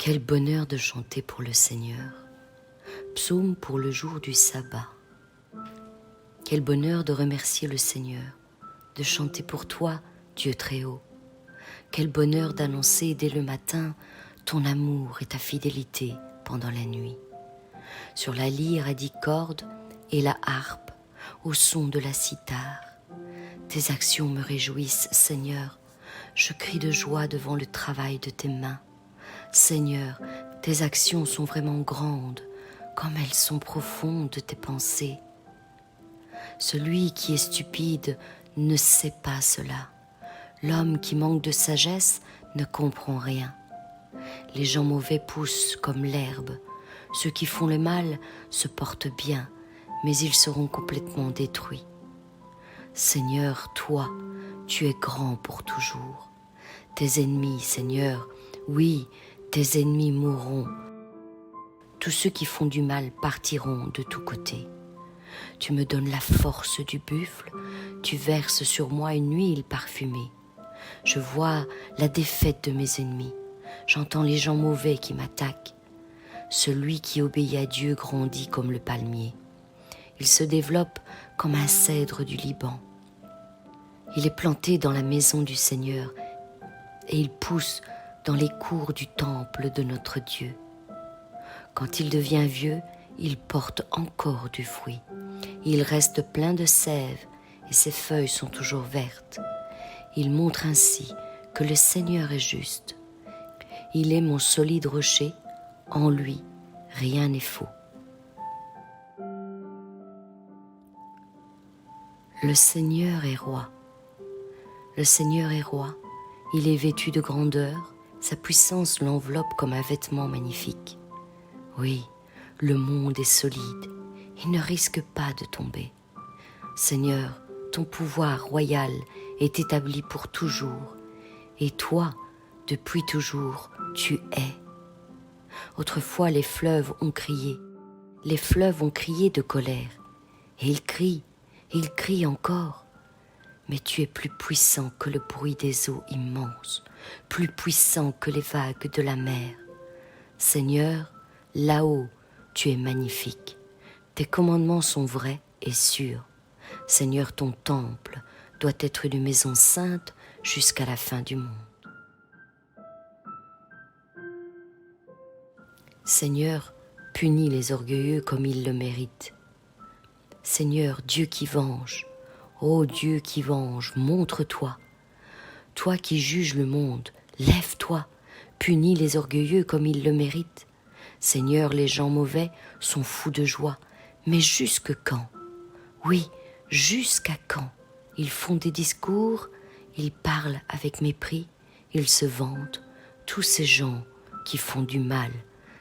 Quel bonheur de chanter pour le Seigneur. Psaume pour le jour du sabbat. Quel bonheur de remercier le Seigneur, de chanter pour toi, Dieu très haut. Quel bonheur d'annoncer dès le matin ton amour et ta fidélité pendant la nuit. Sur la lyre à 10 cordes et la harpe, au son de la cithare. Tes actions me réjouissent, Seigneur. Je crie de joie devant le travail de tes mains. Seigneur, tes actions sont vraiment grandes, comme elles sont profondes tes pensées. Celui qui est stupide ne sait pas cela. L'homme qui manque de sagesse ne comprend rien. Les gens mauvais poussent comme l'herbe. Ceux qui font le mal se portent bien, mais ils seront complètement détruits. Seigneur, toi, tu es grand pour toujours. Tes ennemis, Seigneur, oui, tes ennemis mourront. Tous ceux qui font du mal partiront de tous côtés. Tu me donnes la force du buffle, tu verses sur moi une huile parfumée. Je vois la défaite de mes ennemis, j'entends les gens mauvais qui m'attaquent. Celui qui obéit à Dieu grandit comme le palmier. Il se développe comme un cèdre du Liban. Il est planté dans la maison du Seigneur et il pousse dans les cours du temple de notre Dieu. Quand il devient vieux, il porte encore du fruit. Il reste plein de sève et ses feuilles sont toujours vertes. Il montre ainsi que le Seigneur est juste. Il est mon solide rocher, en lui rien n'est faux. Le Seigneur est roi. Le Seigneur est roi. Il est vêtu de grandeur. Sa puissance l'enveloppe comme un vêtement magnifique. Oui, le monde est solide. Il ne risque pas de tomber. Seigneur, ton pouvoir royal est établi pour toujours. Et toi, depuis toujours, tu es. Autrefois, les fleuves ont crié. Les fleuves ont crié de colère. Et ils crient encore. Mais tu es plus puissant que le bruit des eaux immenses, plus puissant que les vagues de la mer. Seigneur, là-haut, tu es magnifique. Tes commandements sont vrais et sûrs. Seigneur, ton temple doit être une maison sainte jusqu'à la fin du monde. Seigneur, punis les orgueilleux comme ils le méritent. Seigneur, Dieu qui venge, ô Dieu qui venge, montre-toi. Toi qui juges le monde, lève-toi, punis les orgueilleux comme ils le méritent. Seigneur, les gens mauvais sont fous de joie, mais jusque quand? Oui, jusqu'à quand? Ils font des discours, ils parlent avec mépris, ils se vantent, tous ces gens qui font du mal.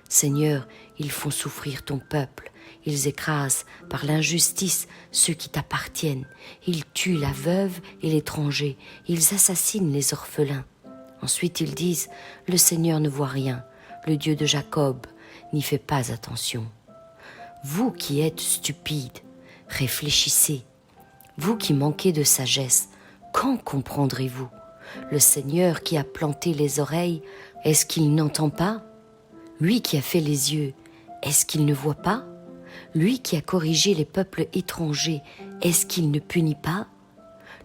Seigneur, ils font souffrir ton peuple, ils écrasent par l'injustice ceux qui t'appartiennent, ils tuent la veuve et l'étranger, ils assassinent les orphelins. Ensuite ils disent, le Seigneur ne voit rien, le Dieu de Jacob n'y fait pas attention. Vous qui êtes stupides, réfléchissez. Vous qui manquez de sagesse, quand comprendrez-vous? Le Seigneur qui a planté les oreilles, est-ce qu'il n'entend pas? Lui qui a fait les yeux, est-ce qu'il ne voit pas? Lui qui a corrigé les peuples étrangers, est-ce qu'il ne punit pas?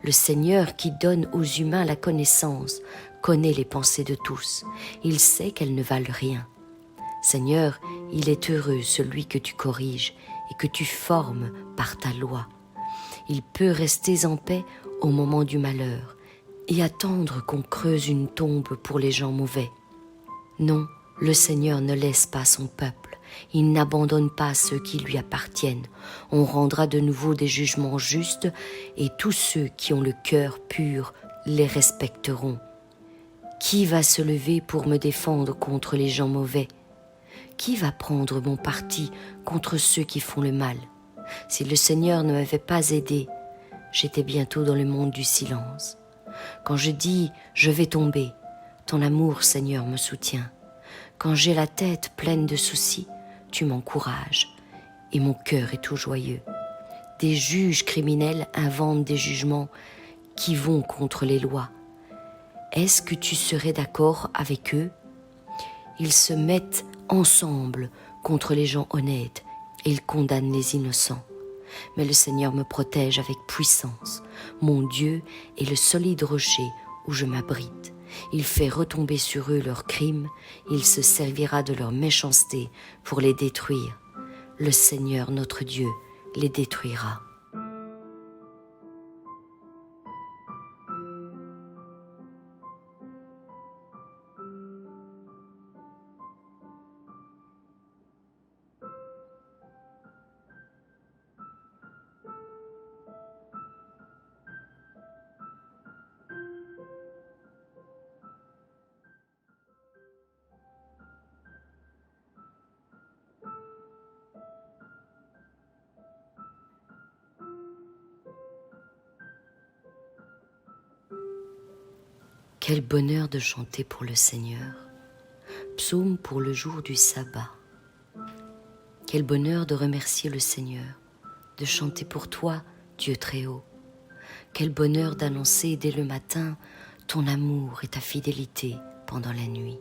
Le Seigneur qui donne aux humains la connaissance, connaît les pensées de tous. Il sait qu'elles ne valent rien. Seigneur, il est heureux celui que tu corriges et que tu formes par ta loi. Il peut rester en paix au moment du malheur et attendre qu'on creuse une tombe pour les gens mauvais. Non, le Seigneur ne laisse pas son peuple, il n'abandonne pas ceux qui lui appartiennent. On rendra de nouveau des jugements justes et tous ceux qui ont le cœur pur les respecteront. Qui va se lever pour me défendre contre les gens mauvais? Qui va prendre mon parti contre ceux qui font le mal? Si le Seigneur ne m'avait pas aidé, j'étais bientôt dans le monde du silence. Quand je dis « je vais tomber », ton amour, Seigneur, me soutient. Quand j'ai la tête pleine de soucis, tu m'encourages et mon cœur est tout joyeux. Des juges criminels inventent des jugements qui vont contre les lois. Est-ce que tu serais d'accord avec eux? Ils se mettent ensemble contre les gens honnêtes et ils condamnent les innocents. Mais le Seigneur me protège avec puissance. Mon Dieu est le solide rocher où je m'abrite. Il fait retomber sur eux leurs crimes. Il se servira de leur méchanceté pour les détruire. Le Seigneur notre Dieu les détruira. Quel bonheur de chanter pour le Seigneur. Psaume pour le jour du sabbat. Quel bonheur de remercier le Seigneur, de chanter pour toi, Dieu très haut. Quel bonheur d'annoncer dès le matin ton amour et ta fidélité pendant la nuit.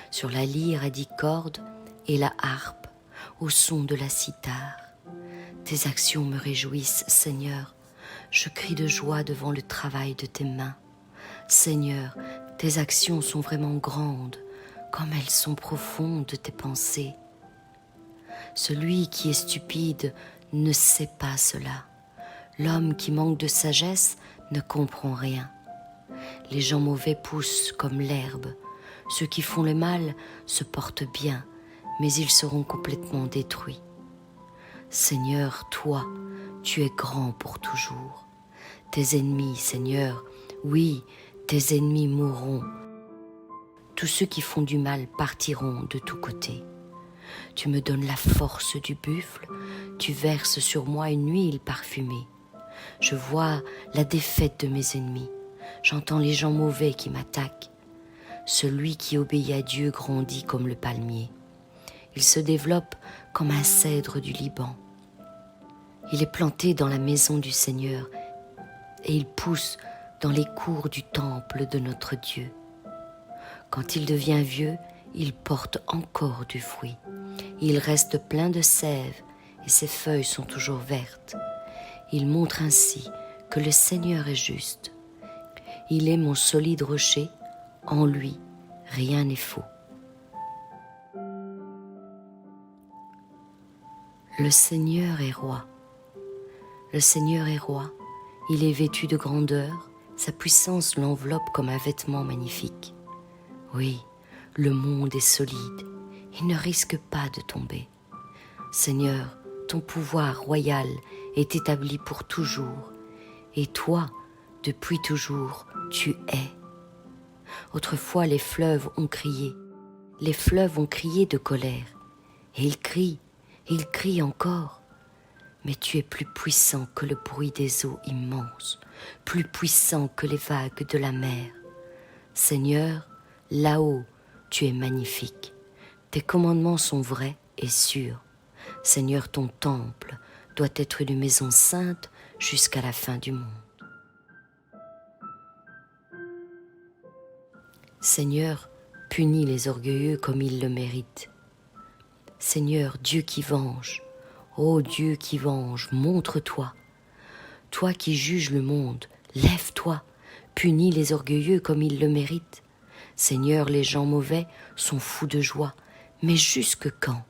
Sur la lyre à 10 cordes et la harpe, au son de la cithare. Tes actions me réjouissent, Seigneur. Je crie de joie devant le travail de tes mains. Seigneur, tes actions sont vraiment grandes, comme elles sont profondes tes pensées. Celui qui est stupide ne sait pas cela. L'homme qui manque de sagesse ne comprend rien. Les gens mauvais poussent comme l'herbe. Ceux qui font le mal se portent bien, mais ils seront complètement détruits. Seigneur, toi, tu es grand pour toujours. Tes ennemis, Seigneur, oui, tes ennemis mourront. Tous ceux qui font du mal partiront de tous côtés. Tu me donnes la force du buffle, tu verses sur moi une huile parfumée. Je vois la défaite de mes ennemis, j'entends les gens mauvais qui m'attaquent. Celui qui obéit à Dieu grandit comme le palmier. Il se développe comme un cèdre du Liban. Il est planté dans la maison du Seigneur et il pousse dans les cours du temple de notre Dieu. Quand il devient vieux, il porte encore du fruit. Il reste plein de sève et ses feuilles sont toujours vertes. Il montre ainsi que le Seigneur est juste. Il est mon solide rocher, en lui rien n'est faux. Le Seigneur est roi. Le Seigneur est roi. Il est vêtu de grandeur. Sa puissance l'enveloppe comme un vêtement magnifique. Oui, le monde est solide. Il ne risque pas de tomber. Seigneur, ton pouvoir royal est établi pour toujours. Et toi, depuis toujours, tu es. Autrefois, les fleuves ont crié. Les fleuves ont crié de colère. Et ils crient encore. Mais tu es plus puissant que le bruit des eaux immenses, plus puissant que les vagues de la mer. Seigneur, là-haut, tu es magnifique. Tes commandements sont vrais et sûrs. Seigneur, ton temple doit être une maison sainte jusqu'à la fin du monde. Seigneur, punis les orgueilleux comme ils le méritent. Seigneur, Dieu qui venge, ô Dieu qui venge, montre-toi. Toi qui juges le monde, lève-toi, punis les orgueilleux comme ils le méritent. Seigneur, les gens mauvais sont fous de joie, mais jusque quand?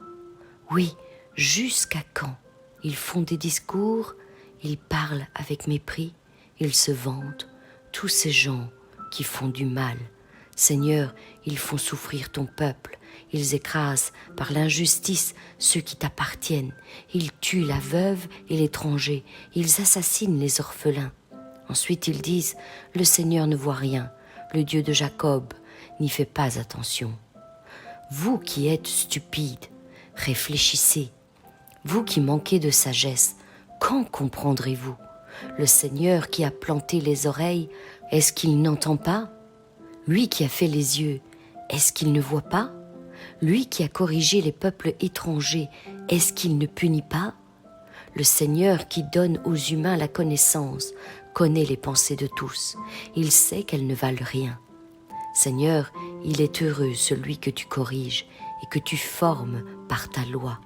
Oui, jusqu'à quand? Ils font des discours, ils parlent avec mépris, ils se vantent, tous ces gens qui font du mal. Seigneur, ils font souffrir ton peuple, ils écrasent par l'injustice ceux qui t'appartiennent, ils tuent la veuve et l'étranger, ils assassinent les orphelins. Ensuite ils disent, le Seigneur ne voit rien, le Dieu de Jacob n'y fait pas attention. Vous qui êtes stupides, réfléchissez. Vous qui manquez de sagesse, quand comprendrez-vous? Le Seigneur qui a planté les oreilles, est-ce qu'il n'entend pas? Lui qui a fait les yeux, est-ce qu'il ne voit pas? Lui qui a corrigé les peuples étrangers, est-ce qu'il ne punit pas? Le Seigneur qui donne aux humains la connaissance, connaît les pensées de tous. Il sait qu'elles ne valent rien. Seigneur, Il est heureux celui que tu corriges et que tu formes par ta loi.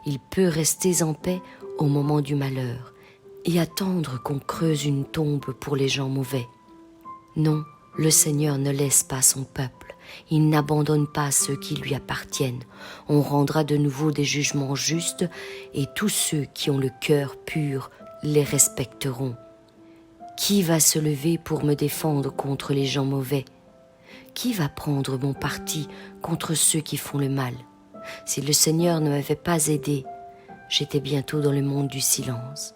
Il peut rester en paix au moment du malheur et attendre qu'on creuse une tombe pour les gens mauvais. Non, le Seigneur ne laisse pas son peuple. Il n'abandonne pas ceux qui lui appartiennent. On rendra de nouveau des jugements justes et tous ceux qui ont le cœur pur les respecteront. Qui va se lever pour me défendre contre les gens mauvais? Qui va prendre mon parti contre ceux qui font le mal? Si le Seigneur ne m'avait pas aidé, j'étais bientôt dans le monde du silence.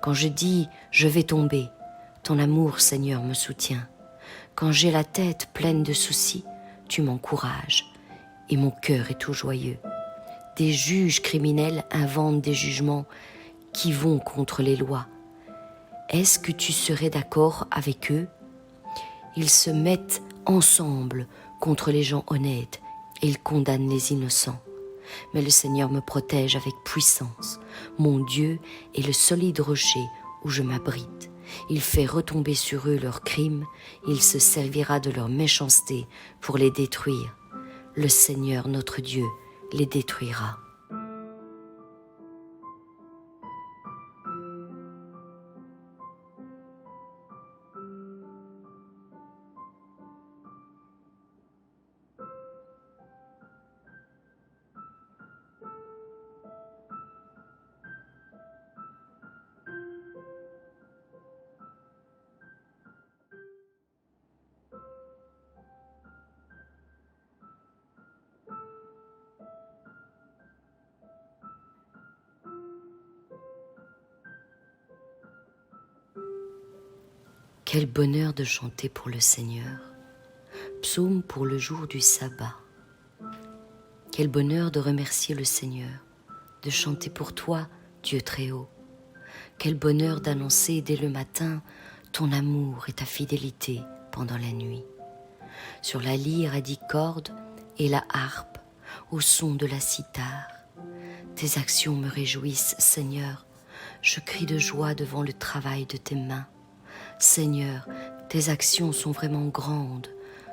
Quand je dis « je vais tomber », ton amour, Seigneur, me soutient. Quand j'ai la tête pleine de soucis, tu m'encourages et mon cœur est tout joyeux. Des juges criminels inventent des jugements qui vont contre les lois. Est-ce que tu serais d'accord avec eux? Ils se mettent ensemble contre les gens honnêtes et ils condamnent les innocents. Mais le Seigneur me protège avec puissance. Mon Dieu est le solide rocher où je m'abrite. Il fait retomber sur eux leurs crimes, il se servira de leur méchanceté pour les détruire. Le Seigneur notre Dieu les détruira. Quel bonheur de chanter pour le Seigneur. Psaume pour le jour du sabbat. Quel bonheur de remercier le Seigneur, de chanter pour toi, Dieu très haut. Quel bonheur d'annoncer dès le matin ton amour et ta fidélité pendant la nuit. Sur la lyre à 10 cordes et la harpe, au son de la cithare. Tes actions me réjouissent, Seigneur. Je crie de joie devant le travail de tes mains. Seigneur, tes actions sont vraiment grandes,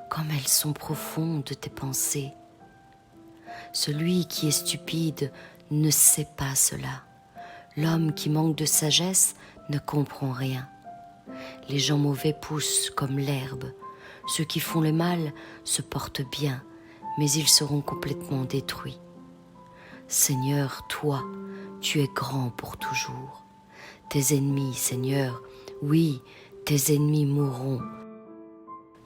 comme elles sont profondes tes pensées. Celui qui est stupide ne sait pas cela. L'homme qui manque de sagesse ne comprend rien. Les gens mauvais poussent comme l'herbe. Ceux qui font le mal se portent bien, mais ils seront complètement détruits. Seigneur, toi, tu es grand pour toujours. Tes ennemis, Seigneur, oui, tes ennemis mourront.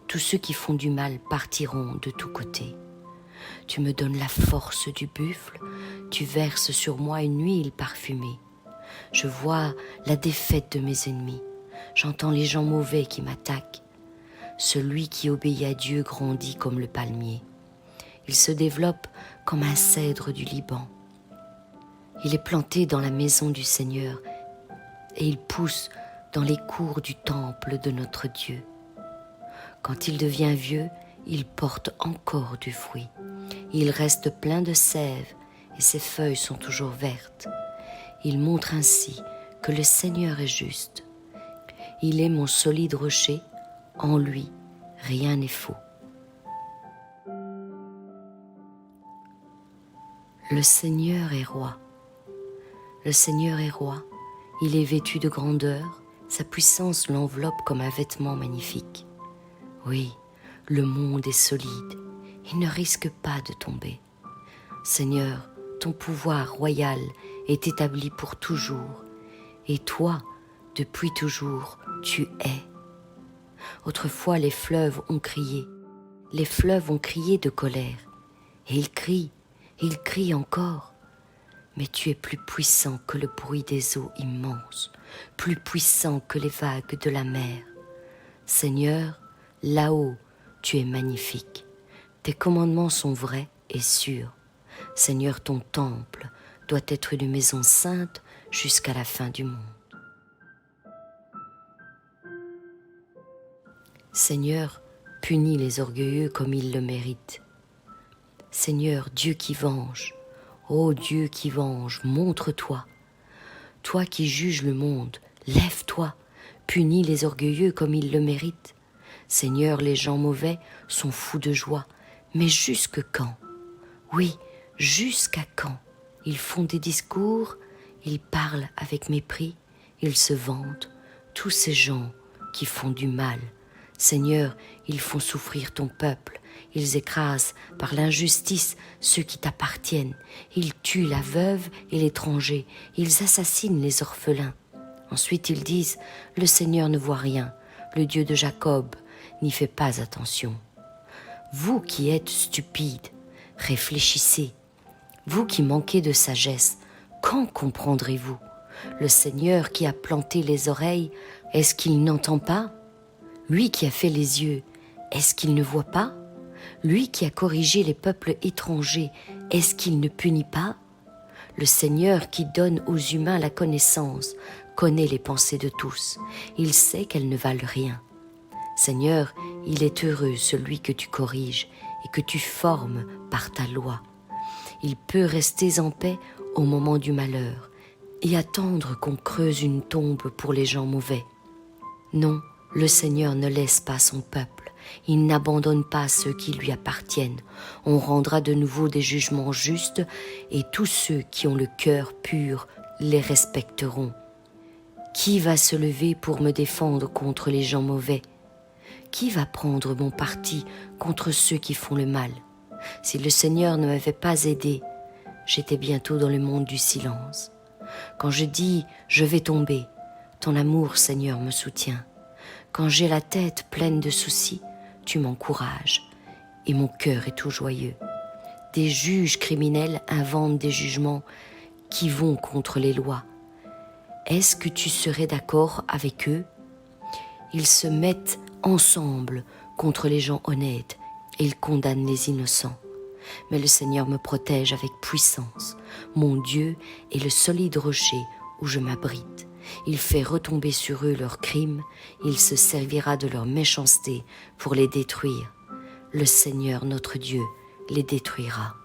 Tous ceux qui font du mal partiront de tous côtés. Tu me donnes la force du buffle, tu verses sur moi une huile parfumée. Je vois la défaite de mes ennemis, j'entends les gens mauvais qui m'attaquent. Celui qui obéit à Dieu grandit comme le palmier. Il se développe comme un cèdre du Liban. Il est planté dans la maison du Seigneur et il pousse dans les cours du temple de notre Dieu. Quand il devient vieux, il porte encore du fruit. Il reste plein de sève et ses feuilles sont toujours vertes. Il montre ainsi que le Seigneur est juste. Il est mon solide rocher, en lui rien n'est faux. Le Seigneur est roi. Le Seigneur est roi. Il est vêtu de grandeur. Sa puissance l'enveloppe comme un vêtement magnifique. Oui, le monde est solide. Il ne risque pas de tomber. Seigneur, ton pouvoir royal est établi pour toujours. Et toi, depuis toujours, tu es. Autrefois, les fleuves ont crié. Les fleuves ont crié de colère. Et ils crient encore. Mais tu es plus puissant que le bruit des eaux immenses, plus puissant que les vagues de la mer. Seigneur, là-haut, tu es magnifique. Tes commandements sont vrais et sûrs. Seigneur, ton temple doit être une maison sainte jusqu'à la fin du monde. Seigneur, punis les orgueilleux comme ils le méritent. Seigneur, Dieu qui venge, ô Dieu qui venge, montre-toi. Toi qui juges le monde, lève-toi, punis les orgueilleux comme ils le méritent. Seigneur, les gens mauvais sont fous de joie, mais jusque quand? Oui, jusqu'à quand? Ils font des discours, ils parlent avec mépris, ils se vantent, tous ces gens qui font du mal. Seigneur, ils font souffrir ton peuple, ils écrasent par l'injustice ceux qui t'appartiennent, ils tuent la veuve et l'étranger, ils assassinent les orphelins. Ensuite ils disent, le Seigneur ne voit rien, le Dieu de Jacob n'y fait pas attention. Vous qui êtes stupides, réfléchissez. Vous qui manquez de sagesse, quand comprendrez-vous? Le Seigneur qui a planté les oreilles, est-ce qu'il n'entend pas? Lui qui a fait les yeux, est-ce qu'il ne voit pas? Lui qui a corrigé les peuples étrangers, est-ce qu'il ne punit pas? Le Seigneur qui donne aux humains la connaissance, connaît les pensées de tous. Il sait qu'elles ne valent rien. Seigneur, il est heureux celui que tu corriges et que tu formes par ta loi. Il peut rester en paix au moment du malheur et attendre qu'on creuse une tombe pour les gens mauvais. Non, le Seigneur ne laisse pas son peuple, il n'abandonne pas ceux qui lui appartiennent. On rendra de nouveau des jugements justes et tous ceux qui ont le cœur pur les respecteront. Qui va se lever pour me défendre contre les gens mauvais? Qui va prendre mon parti contre ceux qui font le mal? Si le Seigneur ne m'avait pas aidé, j'étais bientôt dans le monde du silence. Quand je dis « je vais tomber », ton amour, Seigneur, me soutient. Quand j'ai la tête pleine de soucis, tu m'encourages et mon cœur est tout joyeux. Des juges criminels inventent des jugements qui vont contre les lois. Est-ce que tu serais d'accord avec eux? Ils se mettent ensemble contre les gens honnêtes et ils condamnent les innocents. Mais le Seigneur me protège avec puissance. Mon Dieu est le solide rocher où je m'abrite. Il fait retomber sur eux leurs crimes, il se servira de leur méchanceté pour les détruire. Le Seigneur notre Dieu les détruira.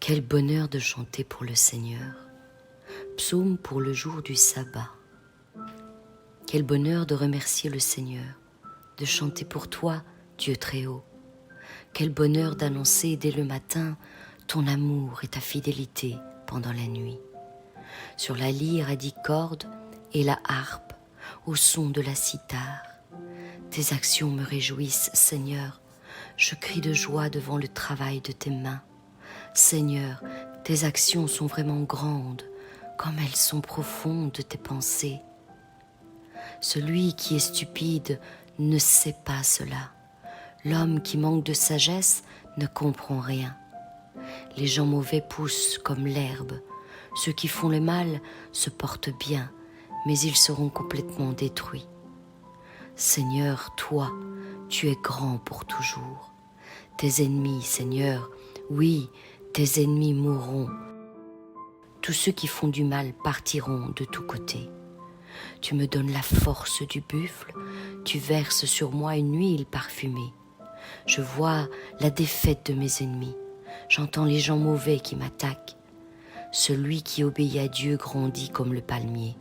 Quel bonheur de chanter pour le Seigneur. Psaume pour le jour du sabbat. Quel bonheur de remercier le Seigneur, de chanter pour toi, Dieu très haut. Quel bonheur d'annoncer dès le matin ton amour et ta fidélité pendant la nuit. Sur la lyre à 10 cordes et la harpe, au son de la cithare. Tes actions me réjouissent, Seigneur. Je crie de joie devant le travail de tes mains. Seigneur, tes actions sont vraiment grandes, comme elles sont profondes tes pensées. Celui qui est stupide ne sait pas cela. L'homme qui manque de sagesse ne comprend rien. Les gens mauvais poussent comme l'herbe. Ceux qui font le mal se portent bien, mais ils seront complètement détruits. Seigneur, toi, tu es grand pour toujours. Tes ennemis, Seigneur, oui, tes ennemis mourront. Tous ceux qui font du mal partiront de tous côtés. Tu me donnes la force du buffle, tu verses sur moi une huile parfumée. Je vois la défaite de mes ennemis, j'entends les gens mauvais qui m'attaquent. Celui qui obéit à Dieu grandit comme le palmier.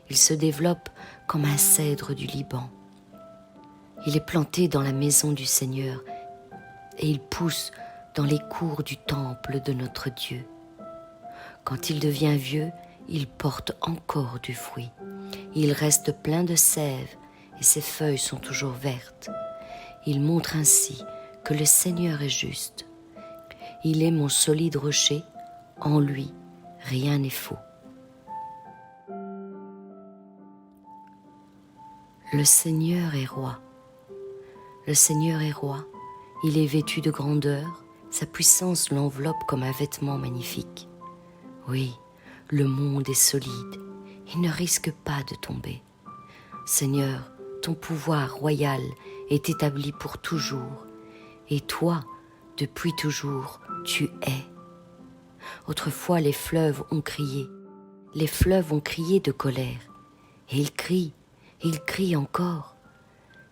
Il se développe comme un cèdre du Liban. Il est planté dans la maison du Seigneur et il pousse dans les cours du temple de notre Dieu. Quand il devient vieux, il porte encore du fruit. Il reste plein de sève et ses feuilles sont toujours vertes. Il montre ainsi que le Seigneur est juste. Il est mon solide rocher, en lui rien n'est faux. Le Seigneur est roi. Le Seigneur est roi. Il est vêtu de grandeur. Sa puissance l'enveloppe comme un vêtement magnifique. Oui, le monde est solide. il ne risque pas de tomber. Seigneur, ton pouvoir royal est établi pour toujours, et toi, depuis toujours, tu es. Autrefois les fleuves ont crié de colère, et ils crient encore.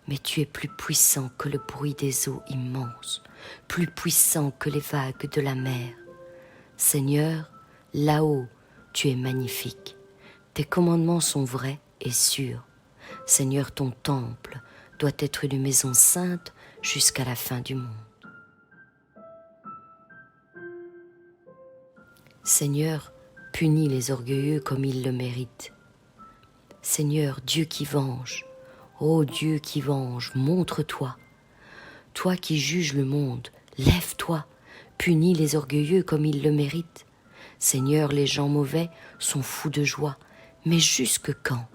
Mais tu es plus puissant que le bruit des eaux immenses, plus puissant que les vagues de la mer. Seigneur, là-haut, tu es magnifique. Tes commandements sont vrais et sûrs. Seigneur, ton temple doit être une maison sainte jusqu'à la fin du monde. Seigneur, punis les orgueilleux comme ils le méritent. Seigneur, Dieu qui venge, ô Dieu qui venge, montre-toi. Toi qui juges le monde, lève-toi, punis les orgueilleux comme ils le méritent. Seigneur, les gens mauvais sont fous de joie, mais jusque quand?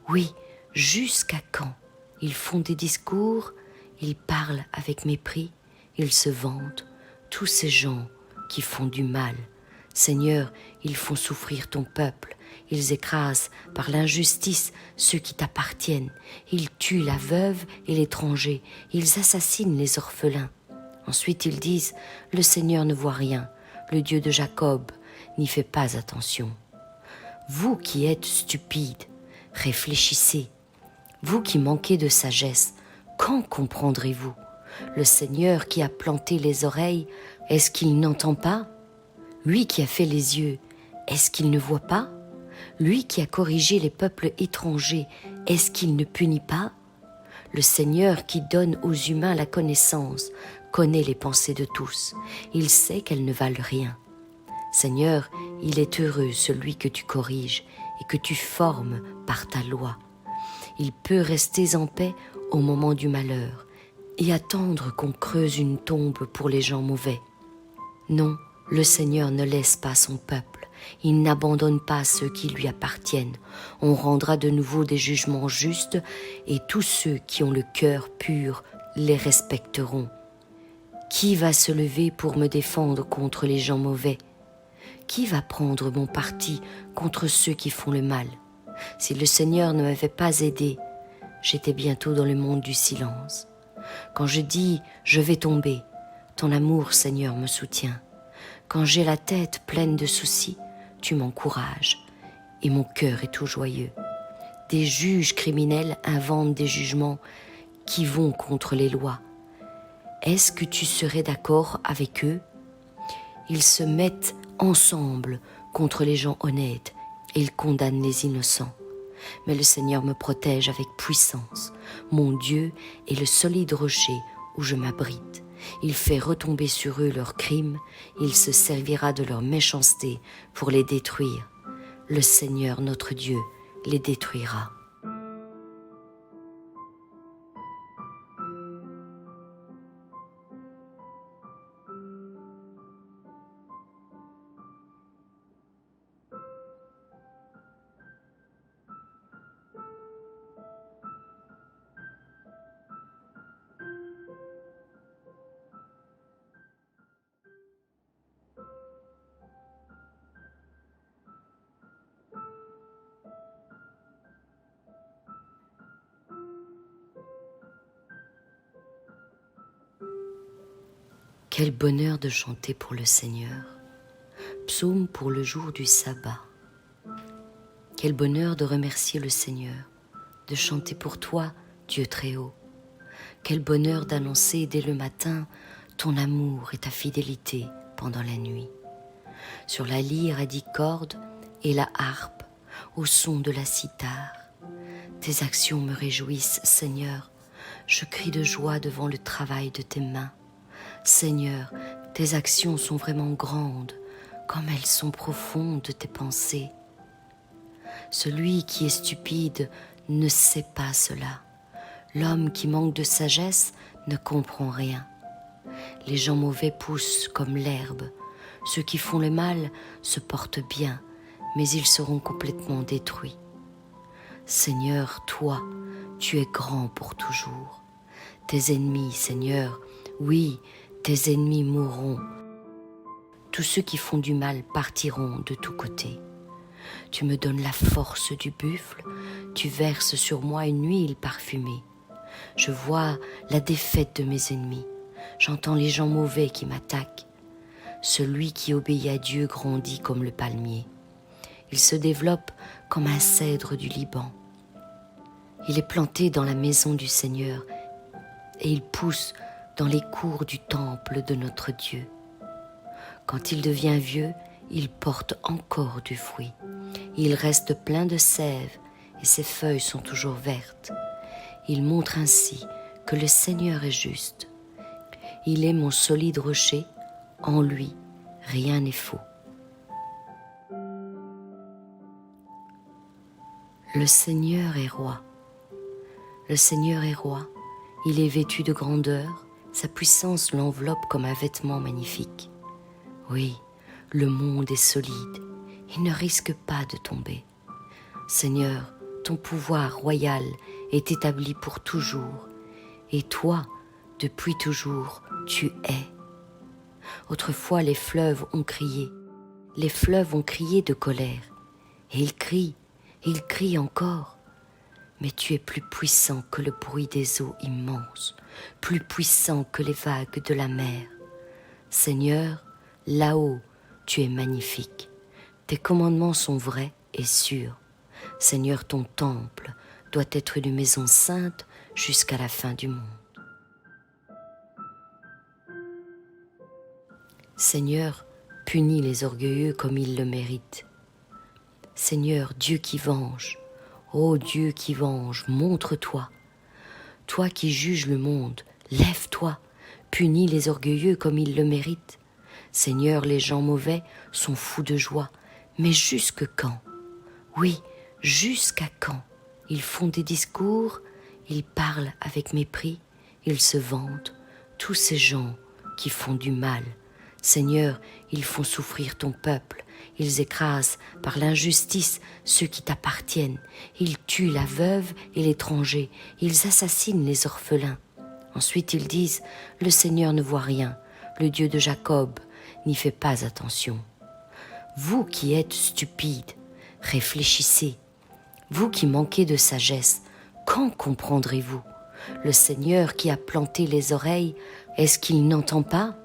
Oui, jusqu'à quand? Ils font des discours, ils parlent avec mépris, ils se vantent, tous ces gens qui font du mal. Seigneur, ils font souffrir ton peuple, ils écrasent par l'injustice ceux qui t'appartiennent, ils tuent la veuve et l'étranger, ils assassinent les orphelins. Ensuite ils disent, le Seigneur ne voit rien, le Dieu de Jacob n'y fait pas attention. Vous qui êtes stupides, réfléchissez. Vous qui manquez de sagesse, quand comprendrez-vous? Le Seigneur qui a planté les oreilles, est-ce qu'il n'entend pas? Lui qui a fait les yeux, est-ce qu'il ne voit pas? Lui qui a corrigé les peuples étrangers, est-ce qu'il ne punit pas? Le Seigneur qui donne aux humains la connaissance, connaît les pensées de tous. Il sait qu'elles ne valent rien. Seigneur, il est heureux celui que tu corriges et que tu formes par ta loi. Il peut rester en paix au moment du malheur et attendre qu'on creuse une tombe pour les gens mauvais. Non, le Seigneur ne laisse pas son peuple, il n'abandonne pas ceux qui lui appartiennent. On rendra de nouveau des jugements justes et tous ceux qui ont le cœur pur les respecteront. Qui va se lever pour me défendre contre les gens mauvais? Qui va prendre mon parti contre ceux qui font le mal? Si le Seigneur ne m'avait pas aidé, j'étais bientôt dans le monde du silence. Quand je dis « je vais tomber », ton amour, Seigneur, me soutient. Quand j'ai la tête pleine de soucis, tu m'encourages et mon cœur est tout joyeux. Des juges criminels inventent des jugements qui vont contre les lois. Est-ce que tu serais d'accord avec eux? Ils se mettent ensemble contre les gens honnêtes et ils condamnent les innocents. Mais le Seigneur me protège avec puissance. Mon Dieu est le solide rocher où je m'abrite. Il fait retomber sur eux leurs crimes, il se servira de leur méchanceté pour les détruire. Le Seigneur notre Dieu les détruira. Quel bonheur de chanter pour le Seigneur. Psaume pour le jour du sabbat. Quel bonheur de remercier le Seigneur, de chanter pour toi, Dieu très haut. Quel bonheur d'annoncer dès le matin ton amour et ta fidélité pendant la nuit. Sur la lyre à 10 cordes et la harpe, au son de la cithare. Tes actions me réjouissent, Seigneur. Je crie de joie devant le travail de tes mains. Seigneur, tes actions sont vraiment grandes, comme elles sont profondes tes pensées. Celui qui est stupide ne sait pas cela. L'homme qui manque de sagesse ne comprend rien. Les gens mauvais poussent comme l'herbe. Ceux qui font le mal se portent bien, mais ils seront complètement détruits. Seigneur, toi, tu es grand pour toujours. Tes ennemis, Seigneur, oui, tes ennemis mourront. Tous ceux qui font du mal partiront de tous côtés. Tu me donnes la force du buffle, tu verses sur moi une huile parfumée. Je vois la défaite de mes ennemis, j'entends les gens mauvais qui m'attaquent. Celui qui obéit à Dieu grandit comme le palmier. Il se développe comme un cèdre du Liban. Il est planté dans la maison du Seigneur et il pousse dans les cours du temple de notre Dieu. Quand il devient vieux, il porte encore du fruit. Il reste plein de sève et ses feuilles sont toujours vertes. Il montre ainsi que le Seigneur est juste. Il est mon solide rocher, en lui rien n'est faux. Le Seigneur est roi. Le Seigneur est roi. Il est vêtu de grandeur, sa puissance l'enveloppe comme un vêtement magnifique. Oui, le monde est solide, il ne risque pas de tomber. Seigneur, ton pouvoir royal est établi pour toujours, et toi, depuis toujours, tu es. Autrefois les fleuves ont crié de colère, et ils crient encore. Mais tu es plus puissant que le bruit des eaux immenses, plus puissant que les vagues de la mer. Seigneur, là-haut, tu es magnifique. Tes commandements sont vrais et sûrs. Seigneur, ton temple doit être une maison sainte jusqu'à la fin du monde. Seigneur, punis les orgueilleux comme ils le méritent. Seigneur, Dieu qui venge, ô Dieu qui venge, montre-toi. Toi qui juges le monde, lève-toi, punis les orgueilleux comme ils le méritent. Seigneur, les gens mauvais sont fous de joie, mais jusque quand? Oui, jusqu'à quand? Ils font des discours, ils parlent avec mépris, ils se vantent, tous ces gens qui font du mal. Seigneur, ils font souffrir ton peuple, ils écrasent par l'injustice ceux qui t'appartiennent, ils tuent la veuve et l'étranger, ils assassinent les orphelins. Ensuite ils disent, le Seigneur ne voit rien, le Dieu de Jacob n'y fait pas attention. Vous qui êtes stupides, réfléchissez. Vous qui manquez de sagesse, quand comprendrez-vous? Le Seigneur qui a planté les oreilles, est-ce qu'il n'entend pas?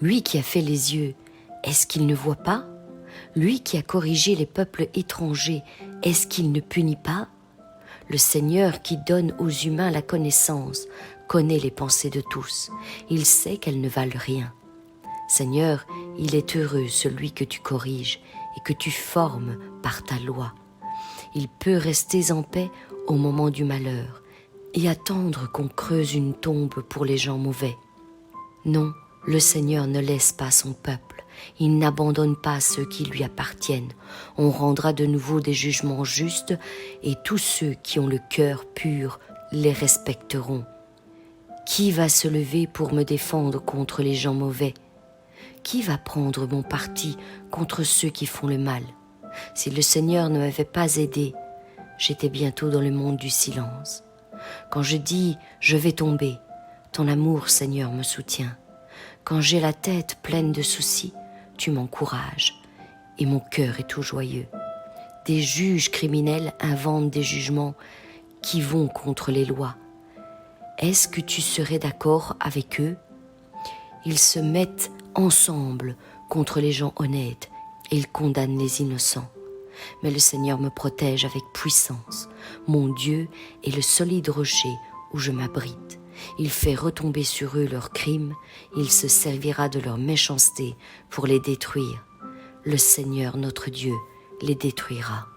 Lui qui a fait les yeux, est-ce qu'il ne voit pas? Lui qui a corrigé les peuples étrangers, est-ce qu'il ne punit pas? Le Seigneur qui donne aux humains la connaissance, connaît les pensées de tous. Il sait qu'elles ne valent rien. Seigneur, il est heureux celui que tu corriges et que tu formes par ta loi. Il peut rester en paix au moment du malheur et attendre qu'on creuse une tombe pour les gens mauvais. Non, le Seigneur ne laisse pas son peuple, il n'abandonne pas ceux qui lui appartiennent. On rendra de nouveau des jugements justes et tous ceux qui ont le cœur pur les respecteront. Qui va se lever pour me défendre contre les gens mauvais? Qui va prendre mon parti contre ceux qui font le mal? Si le Seigneur ne m'avait pas aidé, j'étais bientôt dans le monde du silence. Quand je dis « je vais tomber », ton amour, Seigneur, me soutient. Quand j'ai la tête pleine de soucis, tu m'encourages et mon cœur est tout joyeux. Des juges criminels inventent des jugements qui vont contre les lois. Est-ce que tu serais d'accord avec eux? Ils se mettent ensemble contre les gens honnêtes et ils condamnent les innocents. Mais le Seigneur me protège avec puissance. Mon Dieu est le solide rocher où je m'abrite. Il fait retomber sur eux leurs crimes, il se servira de leur méchanceté pour les détruire. Le Seigneur notre Dieu les détruira.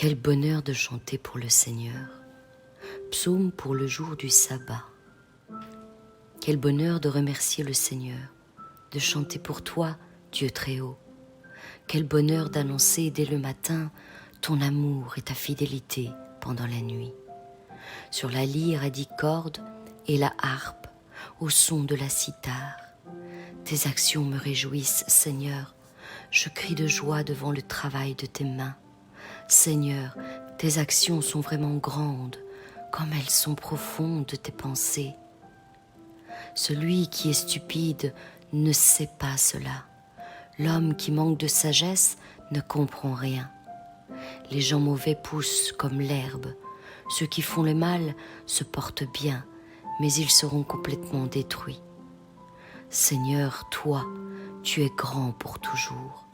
Quel bonheur de chanter pour le Seigneur. Psaume pour le jour du sabbat. Quel bonheur de remercier le Seigneur, de chanter pour toi, Dieu très haut. Quel bonheur d'annoncer dès le matin ton amour et ta fidélité pendant la nuit. Sur la lyre à 10 cordes et la harpe, au son de la cithare. Tes actions me réjouissent, Seigneur. Je crie de joie devant le travail de tes mains. Seigneur, tes actions sont vraiment grandes, comme elles sont profondes tes pensées. Celui qui est stupide ne sait pas cela. L'homme qui manque de sagesse ne comprend rien. Les gens mauvais poussent comme l'herbe. Ceux qui font le mal se portent bien, mais ils seront complètement détruits. Seigneur, toi, tu es grand pour toujours.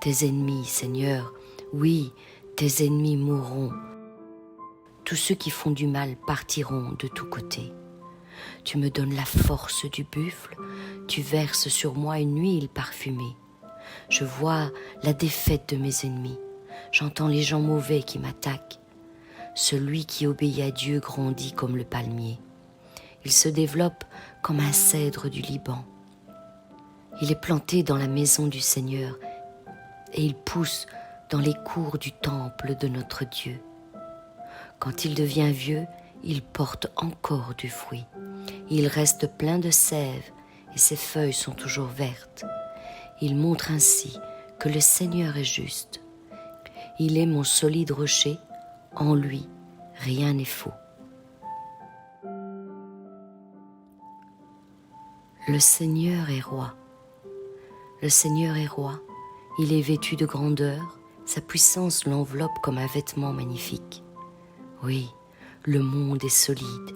Tes ennemis, Seigneur, oui, tes ennemis mourront. Tous ceux qui font du mal partiront de tous côtés. Tu me donnes la force du buffle, tu verses sur moi une huile parfumée. Je vois la défaite de mes ennemis, j'entends les gens mauvais qui m'attaquent. Celui qui obéit à Dieu grandit comme le palmier. Il se développe comme un cèdre du Liban. Il est planté dans la maison du Seigneur et il pousse dans les cours du temple de notre Dieu. Quand il devient vieux, il porte encore du fruit. Il reste plein de sève et ses feuilles sont toujours vertes. Il montre ainsi que le Seigneur est juste. Il est mon solide rocher, en lui rien n'est faux. Le Seigneur est roi. Le Seigneur est roi. Il est vêtu de grandeur, sa puissance l'enveloppe comme un vêtement magnifique. Oui, le monde est solide,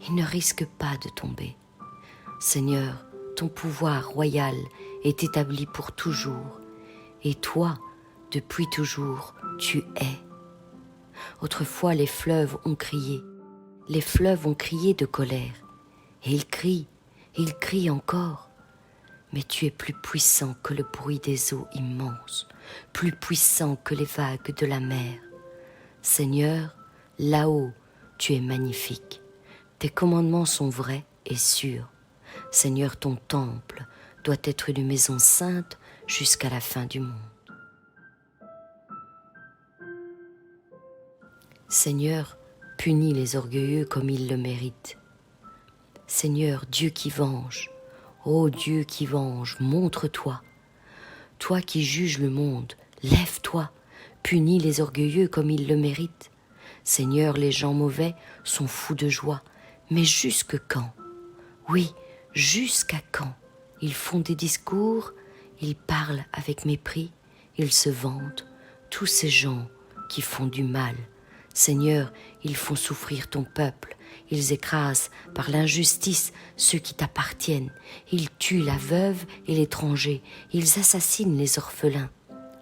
il ne risque pas de tomber. Seigneur, ton pouvoir royal est établi pour toujours, et toi, depuis toujours, tu es. Autrefois les fleuves ont crié de colère, et ils crient encore. Mais tu es plus puissant que le bruit des eaux immenses, plus puissant que les vagues de la mer. Seigneur, là-haut, tu es magnifique. Tes commandements sont vrais et sûrs. Seigneur, ton temple doit être une maison sainte jusqu'à la fin du monde. Seigneur, punis les orgueilleux comme ils le méritent. Seigneur, Dieu qui venge, ô Dieu qui venge, montre-toi. Toi qui juges le monde, lève-toi, punis les orgueilleux comme ils le méritent. Seigneur, les gens mauvais sont fous de joie, mais jusque quand? Oui, jusqu'à quand? Ils font des discours, ils parlent avec mépris, ils se vantent, tous ces gens qui font du mal. Seigneur, ils font souffrir ton peuple, ils écrasent par l'injustice ceux qui t'appartiennent, ils tuent la veuve et l'étranger, ils assassinent les orphelins.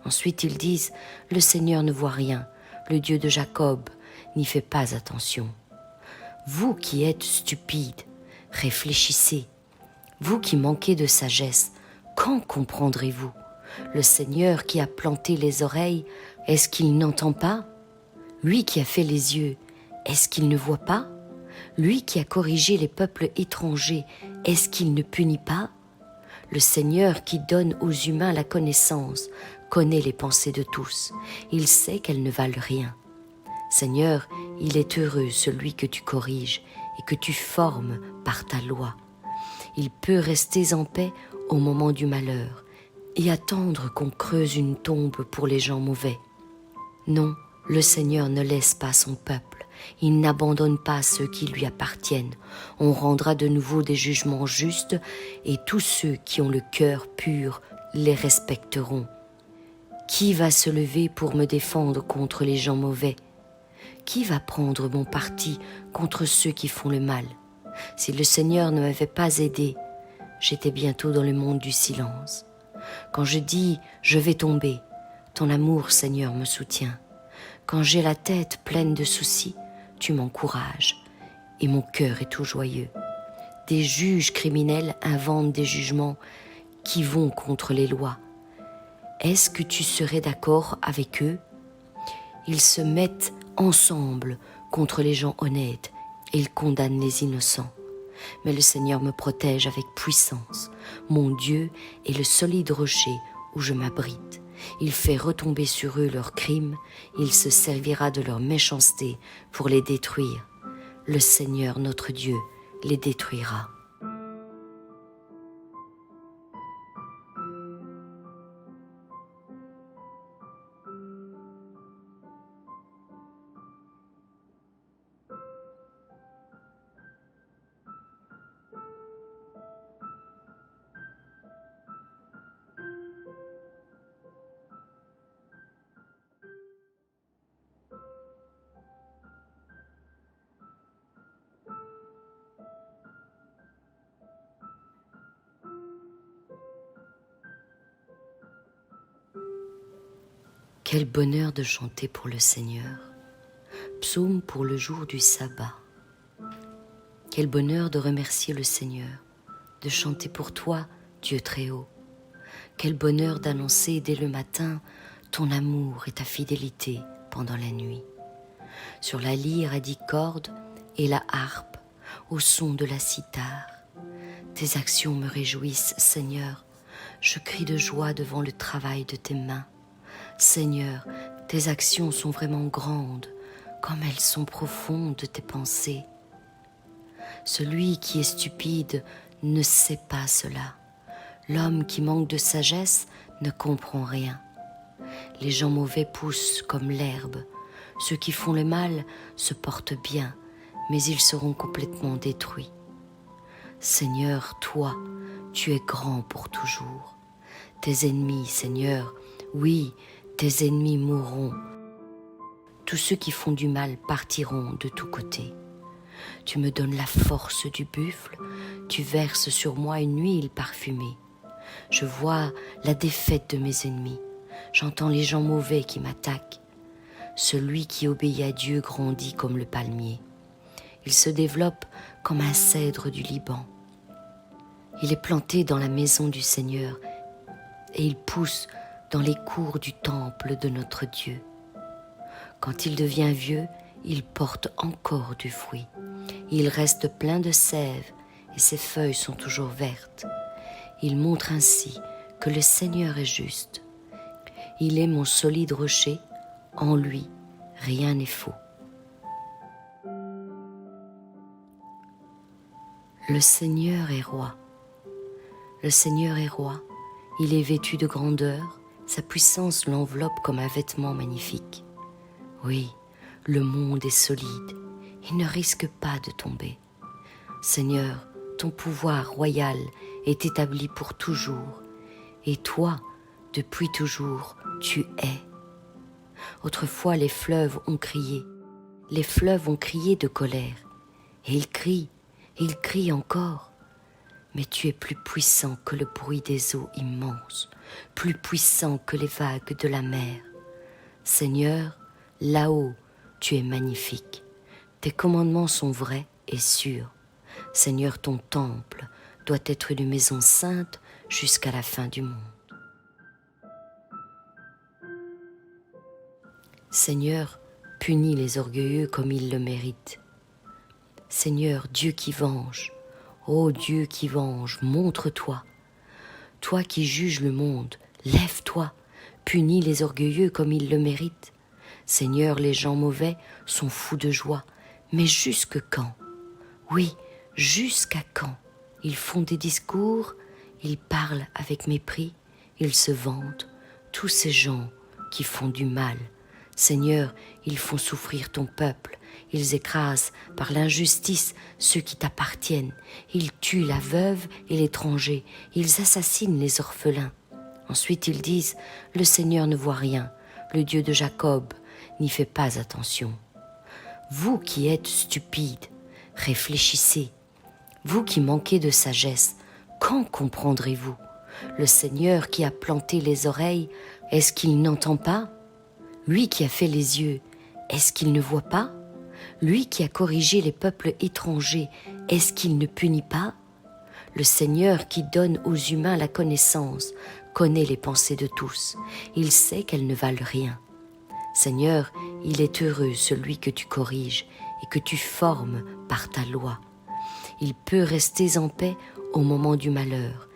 Ensuite ils disent, le Seigneur ne voit rien, le Dieu de Jacob n'y fait pas attention. Vous qui êtes stupides, réfléchissez. Vous qui manquez de sagesse, quand comprendrez-vous? Le Seigneur qui a planté les oreilles, est-ce qu'il n'entend pas? Lui qui a fait les yeux, est-ce qu'il ne voit pas? Lui qui a corrigé les peuples étrangers, est-ce qu'il ne punit pas? Le Seigneur qui donne aux humains la connaissance, connaît les pensées de tous. Il sait qu'elles ne valent rien. Seigneur, il est heureux celui que tu corriges et que tu formes par ta loi. Il peut rester en paix au moment du malheur et attendre qu'on creuse une tombe pour les gens mauvais. Non, le Seigneur ne laisse pas son peuple, il n'abandonne pas ceux qui lui appartiennent. On rendra de nouveau des jugements justes et tous ceux qui ont le cœur pur les respecteront. Qui va se lever pour me défendre contre les gens mauvais? Qui va prendre mon parti contre ceux qui font le mal? Si le Seigneur ne m'avait pas aidé, j'étais bientôt dans le monde du silence. Quand je dis « je vais tomber », ton amour, Seigneur, me soutient. Quand j'ai la tête pleine de soucis, tu m'encourages et mon cœur est tout joyeux. Des juges criminels inventent des jugements qui vont contre les lois. Est-ce que tu serais d'accord avec eux? Ils se mettent ensemble contre les gens honnêtes et ils condamnent les innocents. Mais le Seigneur me protège avec puissance. Mon Dieu est le solide rocher où je m'abrite. Il fait retomber sur eux leurs crimes. Il se servira de leur méchanceté pour les détruire. Le Seigneur notre Dieu les détruira. Quel bonheur de chanter pour le Seigneur. Psaume pour le jour du sabbat. Quel bonheur de remercier le Seigneur, de chanter pour toi, Dieu très haut. Quel bonheur d'annoncer dès le matin ton amour et ta fidélité pendant la nuit. Sur la lyre à 10 cordes et la harpe, au son de la cithare. Tes actions me réjouissent, Seigneur. Je crie de joie devant le travail de tes mains. Seigneur, tes actions sont vraiment grandes, comme elles sont profondes tes pensées. Celui qui est stupide ne sait pas cela. L'homme qui manque de sagesse ne comprend rien. Les gens mauvais poussent comme l'herbe. Ceux qui font le mal se portent bien, mais ils seront complètement détruits. Seigneur, toi, tu es grand pour toujours. Tes ennemis, Seigneur, oui, tes ennemis mourront. Tous ceux qui font du mal partiront de tous côtés. Tu me donnes la force du buffle, tu verses sur moi une huile parfumée. Je vois la défaite de mes ennemis, j'entends les gens mauvais qui m'attaquent. Celui qui obéit à Dieu grandit comme le palmier. Il se développe comme un cèdre du Liban. Il est planté dans la maison du Seigneur et il pousse dans les cours du temple de notre Dieu. Quand il devient vieux, il porte encore du fruit. Il reste plein de sève et ses feuilles sont toujours vertes. Il montre ainsi que le Seigneur est juste. Il est mon solide rocher, en lui rien n'est faux. Le Seigneur est roi. Le Seigneur est roi. Il est vêtu de grandeur. Sa puissance l'enveloppe comme un vêtement magnifique. Oui, le monde est solide. Il ne risque pas de tomber. Seigneur, ton pouvoir royal est établi pour toujours. Et toi, depuis toujours, tu es. Autrefois, les fleuves ont crié. Les fleuves ont crié de colère. Et ils crient encore. Mais tu es plus puissant que le bruit des eaux immenses, plus puissant que les vagues de la mer. Seigneur, là-haut, tu es magnifique. Tes commandements sont vrais et sûrs. Seigneur, ton temple doit être une maison sainte jusqu'à la fin du monde. Seigneur, punis les orgueilleux comme ils le méritent. Seigneur, Dieu qui venge, ô Dieu qui venge, montre-toi. Toi qui juges le monde, lève-toi, punis les orgueilleux comme ils le méritent. Seigneur, les gens mauvais sont fous de joie, mais jusque quand? Oui, jusqu'à quand? Ils font des discours, ils parlent avec mépris, ils se vantent, tous ces gens qui font du mal. Seigneur, ils font souffrir ton peuple, ils écrasent par l'injustice ceux qui t'appartiennent, ils tuent la veuve et l'étranger, ils assassinent les orphelins. Ensuite ils disent, le Seigneur ne voit rien, le Dieu de Jacob n'y fait pas attention. Vous qui êtes stupides, réfléchissez. Vous qui manquez de sagesse, quand comprendrez-vous? Le Seigneur qui a planté les oreilles, est-ce qu'il n'entend pas? Lui qui a fait les yeux, est-ce qu'il ne voit pas? Lui qui a corrigé les peuples étrangers, est-ce qu'il ne punit pas? Le Seigneur qui donne aux humains la connaissance, connaît les pensées de tous. Il sait qu'elles ne valent rien. Seigneur, il est heureux celui que tu corriges et que tu formes par ta loi. Il peut rester en paix au moment du malheur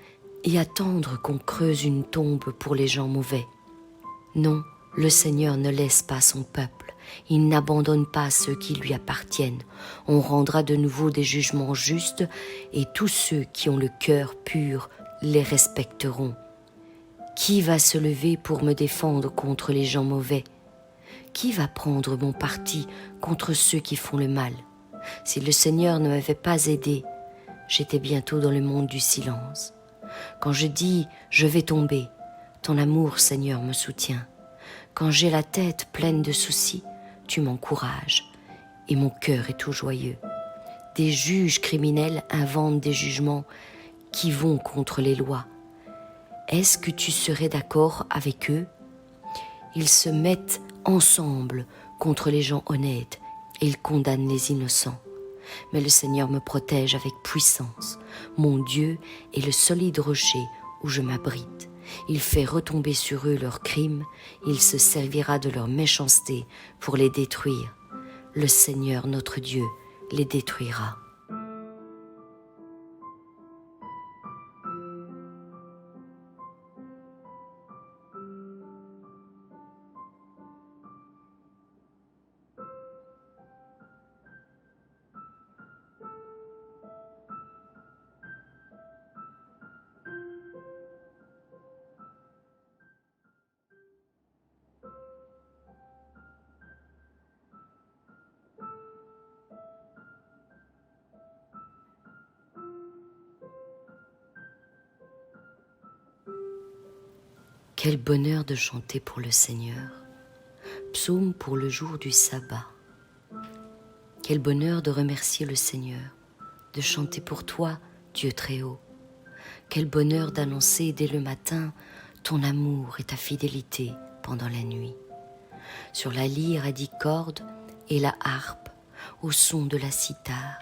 et attendre qu'on creuse une tombe pour les gens mauvais. Non, le Seigneur ne laisse pas son peuple. Il n'abandonne pas ceux qui lui appartiennent. On rendra de nouveau des jugements justes et tous ceux qui ont le cœur pur les respecteront. Qui va se lever pour me défendre contre les gens mauvais? Qui va prendre mon parti contre ceux qui font le mal? Si le Seigneur ne m'avait pas aidé, j'étais bientôt dans le monde du silence. Quand je dis « je vais tomber », ton amour, Seigneur, me soutient. Quand j'ai la tête pleine de soucis, tu m'encourages et mon cœur est tout joyeux. Des juges criminels inventent des jugements qui vont contre les lois. Est-ce que tu serais d'accord avec eux? Ils se mettent ensemble contre les gens honnêtes et ils condamnent les innocents. Mais le Seigneur me protège avec puissance. Mon Dieu est le solide rocher où je m'abrite. Il fait retomber sur eux leurs crimes, il se servira de leur méchanceté pour les détruire. Le Seigneur notre Dieu les détruira. Quel bonheur de chanter pour le Seigneur. Psaume pour le jour du sabbat. Quel bonheur de remercier le Seigneur, de chanter pour toi, Dieu très haut. Quel bonheur d'annoncer dès le matin ton amour et ta fidélité pendant la nuit. Sur la lyre à 10 cordes et la harpe, au son de la cithare.